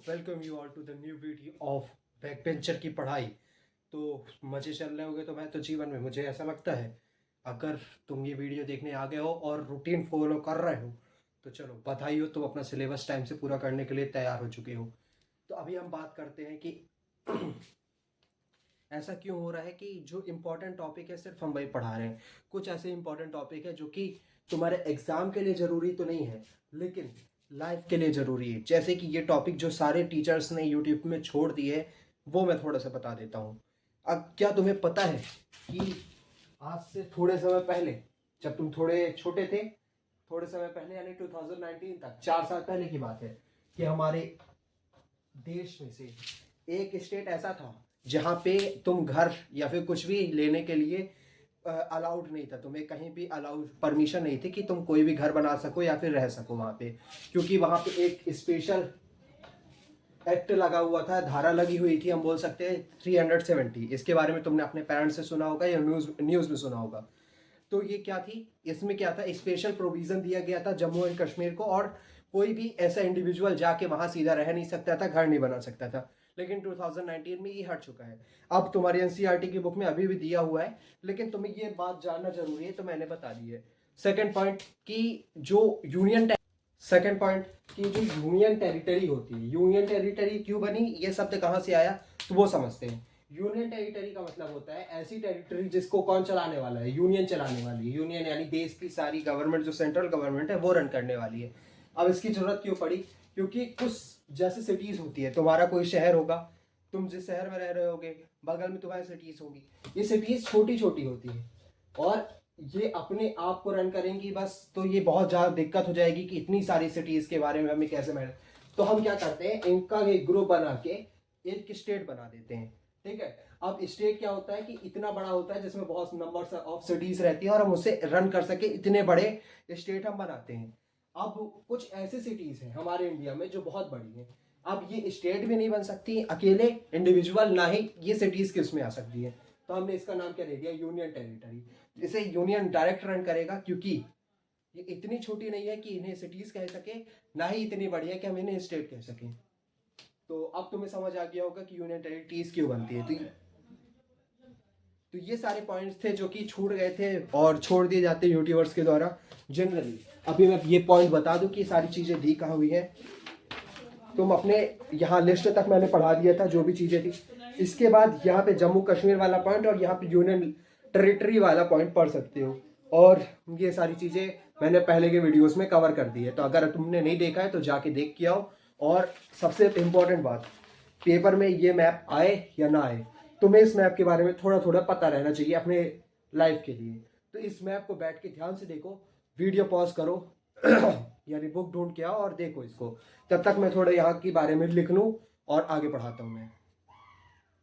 Welcome you all to the new video of backbencher की पढ़ाई। तो मज़े चल रहे होगे तो मैं तो जीवन में मुझे ऐसा लगता है अगर तुम ये वीडियो देखने आ गए हो और रूटीन फॉलो कर रहे हो तो चलो बधाई हो, तुम अपना सिलेबस टाइम से पूरा करने के लिए तैयार हो चुके हो। तो अभी हम बात करते हैं कि ऐसा क्यों हो रहा है कि जो इम्पोर्टेंट टॉपिक है सिर्फ हम वही पढ़ा रहे हैं। कुछ ऐसे इम्पोर्टेंट टॉपिक है जो कि तुम्हारे एग्ज़ाम के लिए ज़रूरी तो नहीं है लेकिन लाइफ के लिए ज़रूरी है। जैसे कि ये टॉपिक जो सारे टीचर्स ने यूट्यूब में छोड़ दिए है वो मैं थोड़ा सा बता देता हूँ। अब क्या तुम्हें पता है कि आज से थोड़े समय पहले जब तुम थोड़े छोटे थे, थोड़े समय पहले यानी 2019 तक 4 साल पहले की बात है कि हमारे देश में से एक स्टेट ऐसा था जहाँ पे तुम घर या फिर कुछ भी लेने के लिए अलाउड नहीं था, तुम्हें कहीं भी अलाउड परमिशन नहीं थी कि तुम कोई भी घर बना सको या फिर रह सको वहाँ पे, क्योंकि वहाँ पे एक स्पेशल एक्ट लगा हुआ था, धारा लगी हुई थी, हम बोल सकते हैं 370। इसके बारे में तुमने अपने पेरेंट्स से सुना होगा या न्यूज़ में सुना होगा। तो ये क्या थी, इसमें क्या था, स्पेशल प्रोविज़न दिया गया था जम्मू एंड कश्मीर को, और कोई भी ऐसा इंडिविजुअल जाके वहाँ सीधा रह नहीं सकता था, घर नहीं बना सकता था। लेकिन 2019 में ये हट चुका है। अब तुम्हारी एनसीईआरटी की बुक में अभी भी दिया हुआ है, लेकिन तुम्हें ये बात जानना जरूरी है तो मैंने बता दी है। सेकंड पॉइंट की जो यूनियन सेकंड पॉइंट की जो यूनियन टेरिटरी होती है, यूनियन टेरिटरी क्यों बनी, ये शब्द कहाँ से आया तो वो समझते हैं। यूनियन टेरिटरी का मतलब होता है ऐसी टेरिटरी जिसको कौन चलाने वाला है, यूनियन चलाने वाली है। यूनियन यानी देश की सारी गवर्नमेंट, जो सेंट्रल गवर्नमेंट है वो रन करने वाली है। अब इसकी जरूरत क्यों पड़ी, क्योंकि कुछ जैसे सिटीज होती है, तुम्हारा कोई शहर होगा, तुम जिस शहर में रह रहे होगे बगल में तुम्हारी सिटीज होगी, ये सिटीज छोटी छोटी होती है और ये अपने आप को रन करेंगी बस। तो ये बहुत ज़्यादा दिक्कत हो जाएगी कि इतनी सारी सिटीज़ के बारे में हमें कैसे मैनेज। तो हम क्या करते हैं, इनका एक ग्रुप बना के एक स्टेट बना देते हैं। ठीक है, अब स्टेट क्या होता है कि इतना बड़ा होता है जिसमें बहुत नंबर ऑफ सिटीज़ रहती है और हम उसे रन कर सके, इतने बड़े स्टेट हम बनाते हैं। अब कुछ ऐसी सिटीज़ हैं हमारे इंडिया में जो बहुत बड़ी हैं, अब ये स्टेट भी नहीं बन सकती अकेले इंडिविजुअल, ना ही ये सिटीज़ किस में आ सकती है। तो हमने इसका नाम क्या दे दिया, यूनियन टेरिटरी। इसे यूनियन डायरेक्ट रन करेगा, क्योंकि ये इतनी छोटी नहीं है कि इन्हें सिटीज कह सके, ना ही इतनी बड़ी है कि हम इन्हें स्टेट कह सकें। तो अब तुम्हें समझ आ गया होगा कि यूनियन टेरिटरीज क्यों बनती है। तो ये सारे पॉइंट्स थे जो कि छूट गए थे और छोड़ दिए जाते हैं यूट्यूबर्स के द्वारा जनरली। अभी मैं ये पॉइंट बता दूं कि सारी चीज़ें दी कहाँ हुई है। तुम अपने यहाँ लिस्ट तक मैंने पढ़ा दिया था जो भी चीज़ें थी। इसके बाद यहाँ पे जम्मू कश्मीर वाला पॉइंट और यहाँ पे यूनियन टेरिटरी वाला पॉइंट पढ़ सकते हो, और ये सारी चीज़ें मैंने पहले के वीडियोस में कवर कर दी है। तो अगर तुमने नहीं देखा है तो जाके देख के आओ। और सबसे इम्पोर्टेंट बात, पेपर में ये मैप आए या ना आए, तुम्हें इस मैप के बारे में थोड़ा थोड़ा पता रहना चाहिए अपने लाइफ के लिए। तो इस मैप को बैठ के ध्यान से देखो, वीडियो पॉज करो यानी बुक ढूंढ के आओ और देखो इसको। तब तक मैं थोड़ा यहाँ के बारे में लिख लूँ और आगे पढ़ाता हूँ मैं।